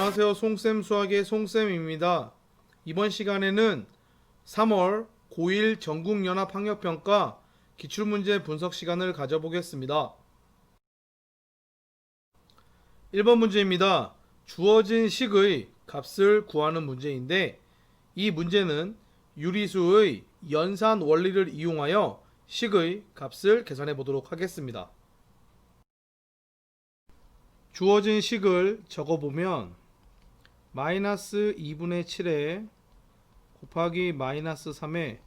안녕하세요. 송쌤 수학의 송쌤입니다. 이번 시간에는 3월 고1 전국연합학력평가 기출문제 분석 시간을 가져보겠습니다. 1번 문제입니다. 주어진 식의 값을 구하는 문제인데 이 문제는 유리수의 연산 원리를 이용하여 식의 값을 계산해 보도록 하겠습니다. 주어진 식을 적어보면 마이너스 2분의 7에 곱하기 마이너스 3에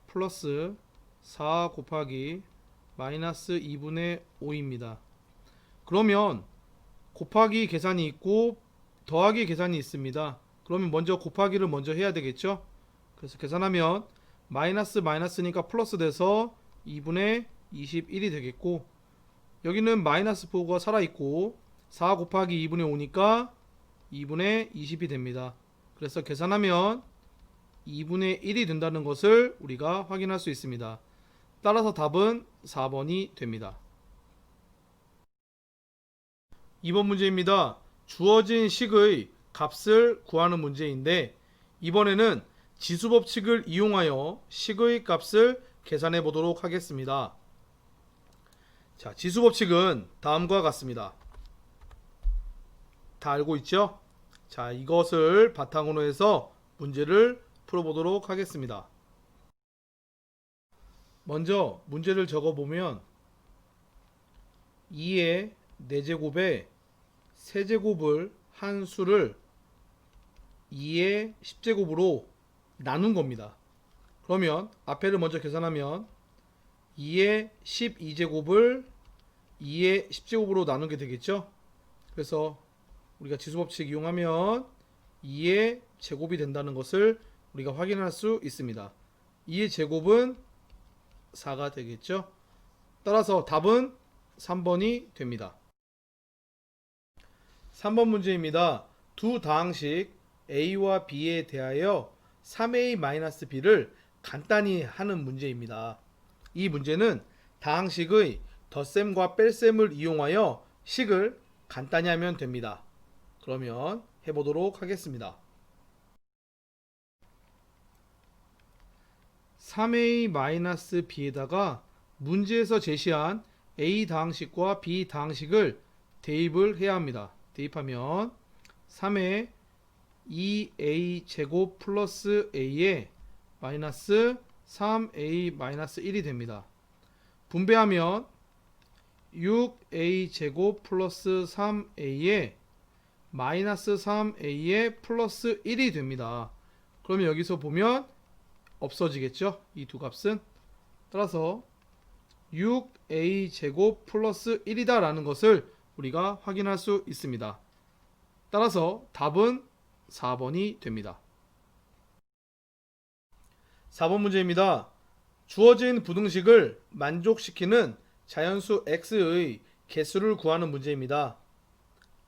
플러스 4 곱하기 마이너스 2분의 5입니다. 그러면 곱하기 계산이 있고 더하기 계산이 있습니다. 그러면 먼저 곱하기를 먼저 해야 되겠죠. 그래서 계산하면 마이너스 마이너스니까 플러스 돼서 2분의 21이 되겠고, 여기는 마이너스 부호가 살아있고 4 곱하기 2분의 5니까 2분의 20이 됩니다. 그래서 계산하면 2분의 1이 된다는 것을 우리가 확인할 수 있습니다. 따라서 답은 4번이 됩니다. 2번 문제입니다. 주어진 식의 값을 구하는 문제인데 이번에는 지수법칙을 이용하여 식의 값을 계산해 보도록 하겠습니다. 자, 지수법칙은 다음과 같습니다. 다 알고 있죠? 자, 이것을 바탕으로 해서 문제를 풀어보도록 하겠습니다. 먼저 문제를 적어보면 2의 4제곱에 세제곱을 한 수를 2의 10제곱으로 나눈 겁니다. 그러면 앞에를 먼저 계산하면 2의 12제곱을 2의 10제곱으로 나누게 되겠죠. 그래서 우리가 지수법칙 이용하면 2의 제곱이 된다는 것을 우리가 확인할 수 있습니다. 2의 제곱은 4가 되겠죠. 따라서 답은 3번이 됩니다. 3번 문제입니다. 두 다항식 A와 B에 대하여 3A-B를 간단히 하는 문제입니다. 이 문제는 다항식의 덧셈과 뺄셈을 이용하여 식을 간단히 하면 됩니다. 그러면 해보도록 하겠습니다. 3A-B에다가 문제에서 제시한 A 다항식과 B 다항식을 대입을 해야 합니다. 대입하면 3의 2A 제곱 플러스 A에 마이너스 3A 마이너스 1이 됩니다. 분배하면 6A 제곱 플러스 3A에 마이너스 3A에 플러스 1이 됩니다. 그러면 여기서 보면 없어지겠죠? 이 두 값은. 따라서 6A 제곱 플러스 1이다 라는 것을 우리가 확인할 수 있습니다. 따라서 답은 4번이 됩니다. 4번 문제입니다. 주어진 부등식을 만족시키는 자연수 x의 개수를 구하는 문제입니다.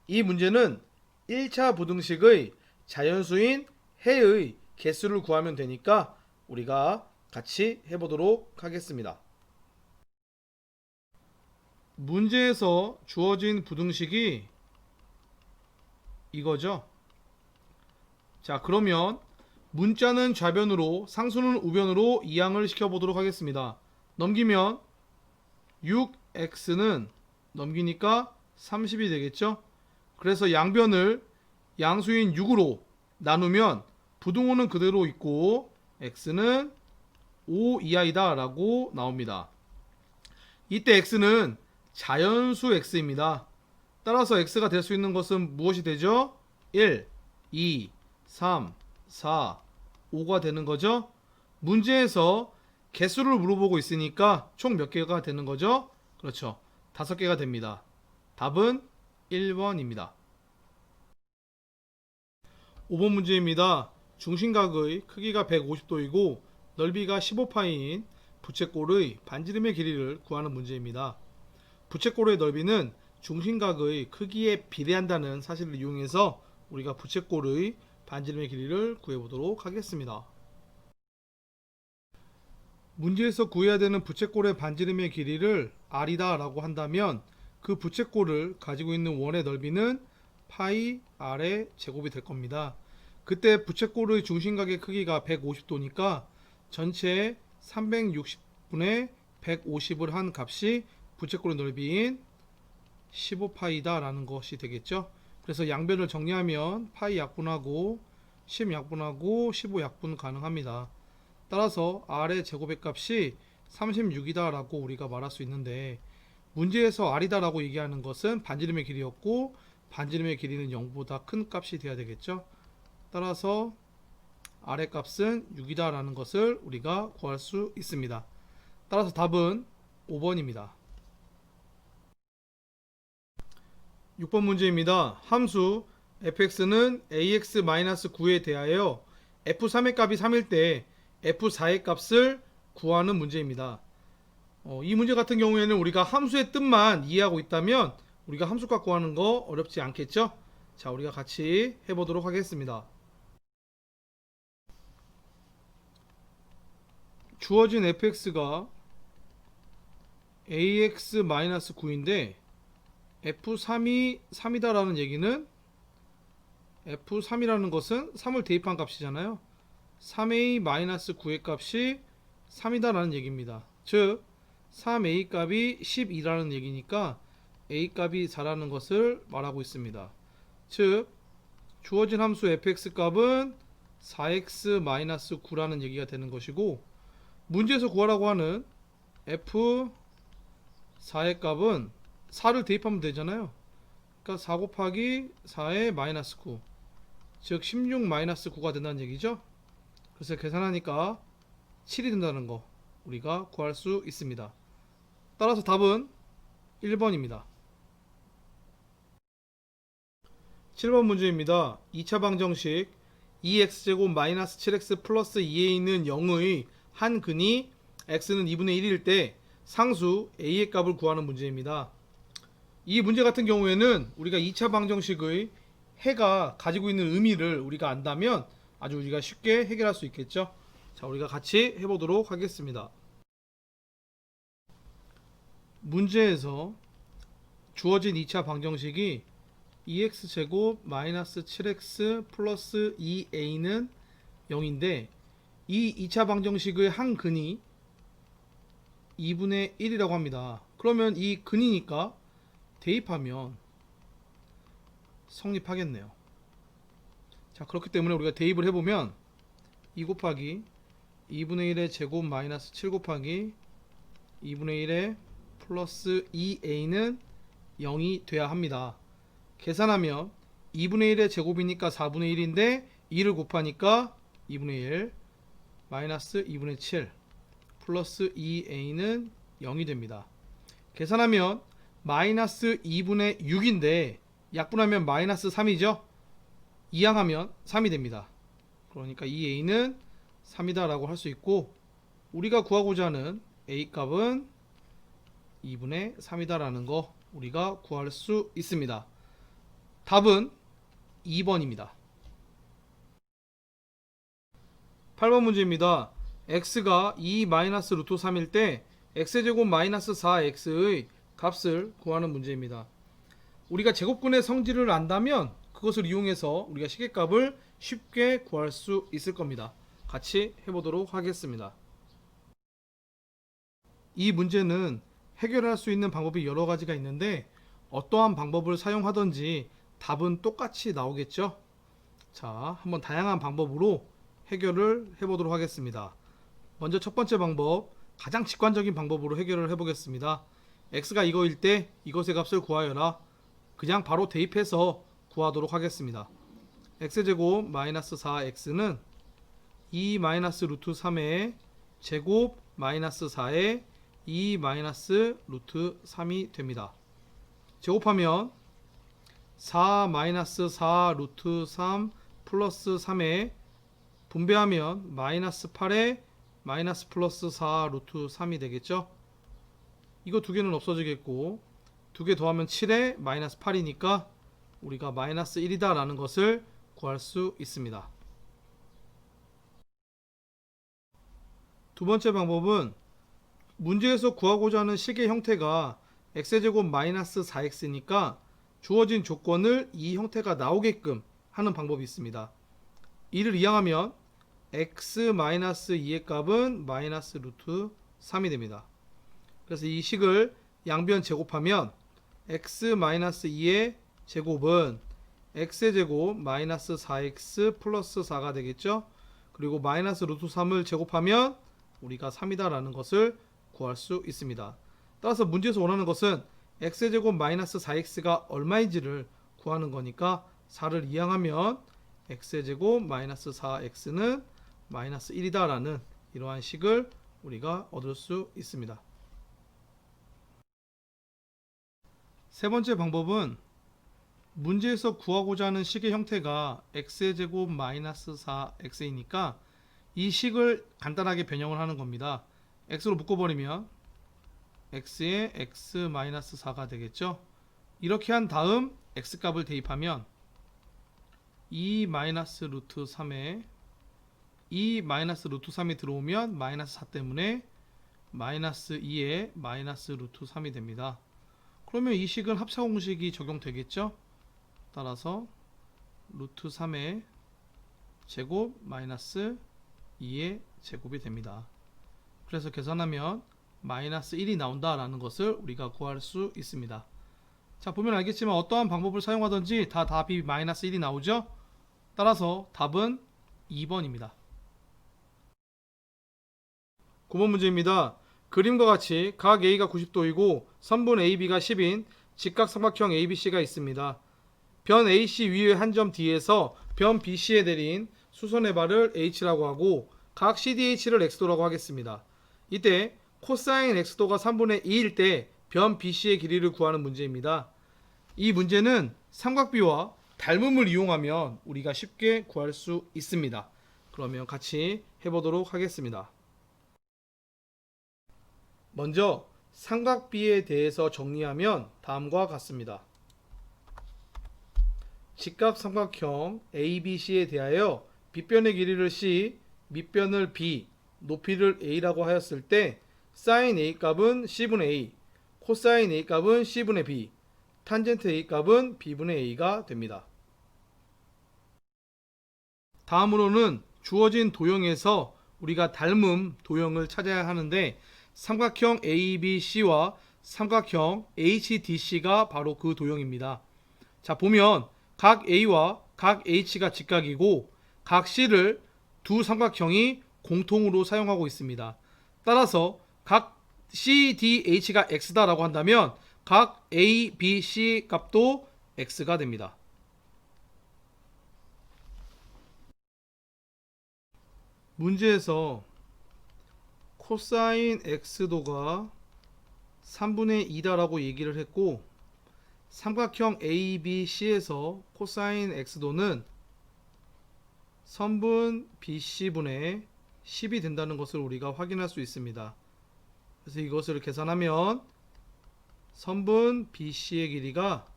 이 문제는 1차 부등식의 자연수인 해의 개수를 구하면 되니까 우리가 같이 해보도록 하겠습니다. 문제에서 주어진 부등식이 이거죠. 자, 그러면 문자는 좌변으로 상수는 우변으로 이항을 시켜보도록 하겠습니다. 넘기면 6x는 넘기니까 30이 되겠죠. 그래서 양변을 양수인 6으로 나누면 부등호는 그대로 있고 x는 5 이하이다 라고 나옵니다. 이때 x는 자연수 x입니다. 따라서 x가 될 수 있는 것은 무엇이 되죠? 1, 2, 3, 4, 5가 되는 거죠. 문제에서 개수를 물어보고 있으니까 총 몇 개가 되는 거죠? 그렇죠. 5개가 됩니다. 답은 1번입니다. 5번 문제입니다. 중심각의 크기가 150도이고 넓이가 15파인 부채꼴의 반지름의 길이를 구하는 문제입니다. 부채꼴의 넓이는 중심각의 크기에 비례한다는 사실을 이용해서 우리가 부채꼴의 반지름의 길이를 구해보도록 하겠습니다. 문제에서 구해야 되는 부채꼴의 반지름의 길이를 r이다 라고 한다면 그 부채꼴을 가지고 있는 원의 넓이는 파이 R의 제곱이 될 겁니다. 그때 부채꼴의 중심각의 크기가 150도니까 전체 360분의 150을 한 값이 부채꼴의 넓이인 15파이다 라는 것이 되겠죠. 그래서 양변을 정리하면 파이 약분하고 10 약분하고 15 약분 가능합니다. 따라서 R의 제곱의 값이 36이다 라고 우리가 말할 수 있는데, 문제에서 R이다 라고 얘기하는 것은 반지름의 길이였고 반지름의 길이는 0보다 큰 값이 돼야 되겠죠. 따라서 R의 값은 6이다 라는 것을 우리가 구할 수 있습니다. 따라서 답은 5번입니다. 6번 문제입니다. 함수 fx는 ax-9에 대하여 f3의 값이 3일 때 f4의 값을 구하는 문제입니다. 이 문제 같은 경우에는 우리가 함수의 뜻만 이해하고 있다면 우리가 함수값 구하는 거 어렵지 않겠죠? 자, 우리가 같이 해보도록 하겠습니다. 주어진 fx가 ax-9인데 f3이 3이다 라는 얘기는 f3이라는 것은 3을 대입한 값이잖아요. 3a-9의 값이 3이다 라는 얘기입니다. 즉 3a 값이 12라는 얘기니까 a 값이 4라는 것을 말하고 있습니다. 즉 주어진 함수 fx 값은 4x-9라는 얘기가 되는 것이고, 문제에서 구하라고 하는 f4의 값은 4를 대입하면 되잖아요. 그러니까 4 곱하기 4의 마이너스 9, 즉 16-9가 된다는 얘기죠. 그래서 계산하니까 7이 된다는 거 우리가 구할 수 있습니다. 따라서 답은 1번입니다. 7번 문제입니다. 2차 방정식 2x제곱 마이너스 7x 플러스 2a는 0의 한 근이 x는 2분의 1일 때 상수 a의 값을 구하는 문제입니다. 이 문제 같은 경우에는 우리가 2차 방정식의 해가 가지고 있는 의미를 우리가 안다면 아주 우리가 쉽게 해결할 수 있겠죠. 자, 우리가 같이 해보도록 하겠습니다. 문제에서 주어진 2차 방정식이 2x제곱 마이너스 7x 플러스 2a는 0인데 이 2차 방정식의 한 근이 2분의 1이라고 합니다. 그러면 이 근이니까 대입하면 성립하겠네요. 자, 그렇기 때문에 우리가 대입을 해보면 2 곱하기 2분의 1의 제곱 마이너스 7 곱하기 2분의 1의 플러스 2a는 0이 돼야 합니다. 계산하면 2분의 1의 제곱이니까 4분의 1인데 2를 곱하니까 2분의 1 마이너스 2분의 7 플러스 2a는 0이 됩니다. 계산하면 마이너스 2분의 6인데 약분하면 마이너스 3이죠. 이항하면 3이 됩니다. 그러니까 2a는 3이다 라고 할 수 있고, 우리가 구하고자 하는 a 값은 2분의 3이다 라는 거 우리가 구할 수 있습니다. 답은 2번입니다. 8번 문제입니다. x가 2-루트3일 때 x제곱 마이너스 4x의 값을 구하는 문제입니다. 우리가 제곱근의 성질을 안다면 그것을 이용해서 우리가 시계값을 쉽게 구할 수 있을 겁니다. 같이 해보도록 하겠습니다. 이 문제는 해결할 수 있는 방법이 여러 가지가 있는데 어떠한 방법을 사용하든지 답은 똑같이 나오겠죠. 자, 한번 다양한 방법으로 해결을 해보도록 하겠습니다. 먼저 첫 번째 방법, 가장 직관적인 방법으로 해결을 해보겠습니다. x가 이거일 때 이것의 값을 구하여라. 그냥 바로 대입해서 구하도록 하겠습니다. x제곱 마이너스 4x는 2 마이너스 루트 3의 제곱 마이너스 4의 2 마이너스 루트 3이 됩니다. 제곱하면 4 마이너스 4 루트 3 플러스 3에 분배하면 마이너스 8에 마이너스 플러스 4 루트 3이 되겠죠. 이거 두 개는 없어지겠고 두 개 더하면 7에 마이너스 8이니까 우리가 마이너스 1이다 라는 것을 구할 수 있습니다. 두 번째 방법은 문제에서 구하고자 하는 식의 형태가 x제곱 마이너스 4x니까 주어진 조건을 이 형태가 나오게끔 하는 방법이 있습니다. 이를 이항하면 x-2의 값은 마이너스 루트 3이 됩니다. 그래서 이 식을 양변 제곱하면 x-2의 제곱은 x의 제곱 마이너스 4x 플러스 4가 되겠죠. 그리고 마이너스 루트 3을 제곱하면 우리가 3이다 라는 것을 구할 수 있습니다. 따라서 문제에서 원하는 것은 x의 제곱 마이너스 4x가 얼마인지를 구하는 거니까 4를 이항하면 x의 제곱 마이너스 4x는 마이너스 1이다 라는 이러한 식을 우리가 얻을 수 있습니다. 세 번째 방법은 문제에서 구하고자 하는 식의 형태가 x의 제곱 마이너스 4x이니까 이 식을 간단하게 변형을 하는 겁니다. x로 묶어버리면 x에 x 마이너스 4가 되겠죠. 이렇게 한 다음 x값을 대입하면 2 마이너스 루트 3에 2 마이너스 루트 3이 들어오면 마이너스 4 때문에 마이너스 2에 마이너스 루트 3이 됩니다. 그러면 이 식은 합차 공식이 적용되겠죠. 따라서 루트 3의 제곱 마이너스 2의 제곱이 됩니다. 그래서 계산하면 마이너스 1이 나온다라는 것을 우리가 구할 수 있습니다. 자, 보면 알겠지만 어떠한 방법을 사용하든지 다 답이 마이너스 1이 나오죠. 따라서 답은 2번입니다. 9번 문제입니다. 그림과 같이 각 A가 90도이고 선분 AB가 10인 직각삼각형 ABC가 있습니다. 변 AC 위의 한 점 D에서 변 BC에 내린 수선의 발을 H라고 하고 각 CDH를 X도라고 하겠습니다. 이때 코사인 X도가 3분의 2일 때 변 BC의 길이를 구하는 문제입니다. 이 문제는 삼각비와 닮음을 이용하면 우리가 쉽게 구할 수 있습니다. 그러면 같이 해보도록 하겠습니다. 먼저 삼각비에 대해서 정리하면 다음과 같습니다. 직각삼각형 ABC에 대하여 빗변의 길이를 C, 밑변을 B, 높이를 A라고 하였을 때 sin A 값은 C분의 A, 코사인 A 값은 C분의 B, 탄젠트 A 값은 B분의 A가 됩니다. 다음으로는 주어진 도형에서 우리가 닮음 도형을 찾아야 하는데 삼각형 ABC와 삼각형 HDC가 바로 그 도형입니다. 자, 보면 각 A와 각 H가 직각이고 각 C를 두 삼각형이 공통으로 사용하고 있습니다. 따라서 각 CDH가 X다라고 한다면 각 ABC 값도 X가 됩니다. 문제에서 코사인 X도가 3분의 2다라고 얘기를 했고 삼각형 ABC에서 코사인 X도는 선분 BC분의 10이 된다는 것을 우리가 확인할 수 있습니다. 그래서 이것을 계산하면 선분 BC의 길이가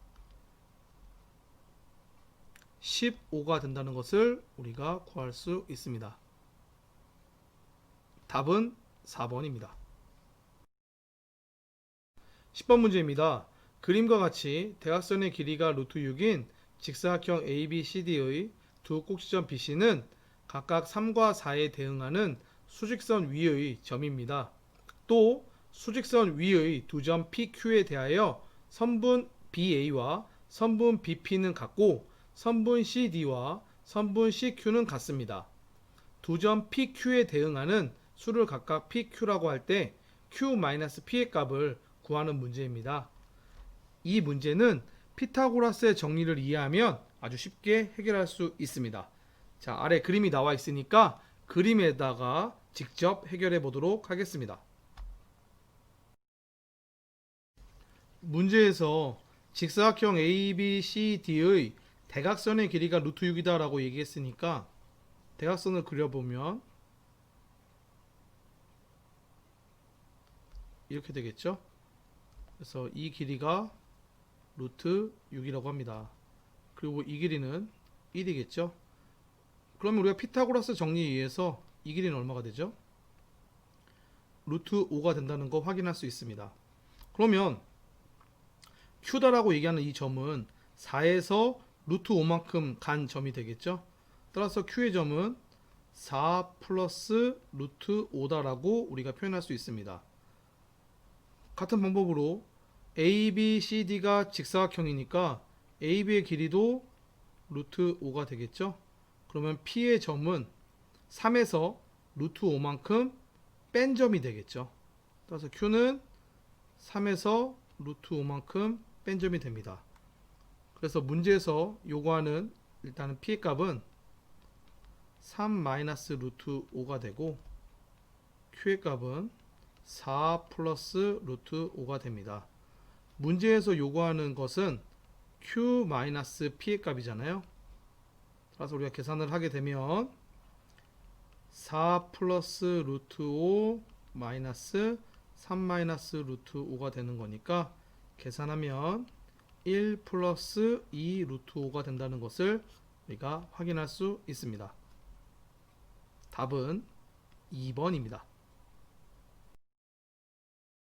15가 된다는 것을 우리가 구할 수 있습니다. 답은 4번입니다. 10번 문제입니다. 그림과 같이 대각선의 길이가 루트 6인 직사각형 ABCD의 두 꼭지점 BC는 각각 3과 4에 대응하는 수직선 위의 점입니다. 또 수직선 위의 두 점 PQ에 대하여 선분 BA와 선분 BP는 같고 선분 CD와 선분 CQ는 같습니다. 두 점 PQ에 대응하는 수를 각각 PQ라고 할 때 Q-P의 값을 구하는 문제입니다. 이 문제는 피타고라스의 정리를 이해하면 아주 쉽게 해결할 수 있습니다. 자, 아래 그림이 나와 있으니까 그림에다가 직접 해결해 보도록 하겠습니다. 문제에서 직사각형 ABCD의 대각선의 길이가 루트 6이다 라고 얘기했으니까 대각선을 그려보면 이렇게 되겠죠. 그래서 이 길이가 루트 6이라고 합니다. 그리고 이 길이는 1이겠죠. 그러면 우리가 피타고라스 정리에 의해서 이 길이는 얼마가 되죠? 루트 5가 된다는 거 확인할 수 있습니다. 그러면 Q다라고 얘기하는 이 점은 4에서 루트 5만큼 간 점이 되겠죠. 따라서 Q의 점은 4 플러스 루트 5다라고 우리가 표현할 수 있습니다. 같은 방법으로 ABCD가 직사각형이니까 AB의 길이도 루트 5가 되겠죠. 그러면 P의 점은 3에서 루트 5만큼 뺀 점이 되겠죠. 따라서 Q는 3에서 루트 5만큼 뺀 점이 됩니다. 그래서 문제에서 요구하는 일단은 P의 값은 3 마이너스 루트 5가 되고 Q의 값은 4 플러스 루트 5가 됩니다. 문제에서 요구하는 것은 Q 마이너스 P의 값이잖아요. 따라서 우리가 계산을 하게 되면 4 플러스 루트 5 마이너스 3 마이너스 루트 5가 되는 거니까 계산하면 1 플러스 2 루트 5가 된다는 것을 우리가 확인할 수 있습니다. 답은 2번입니다.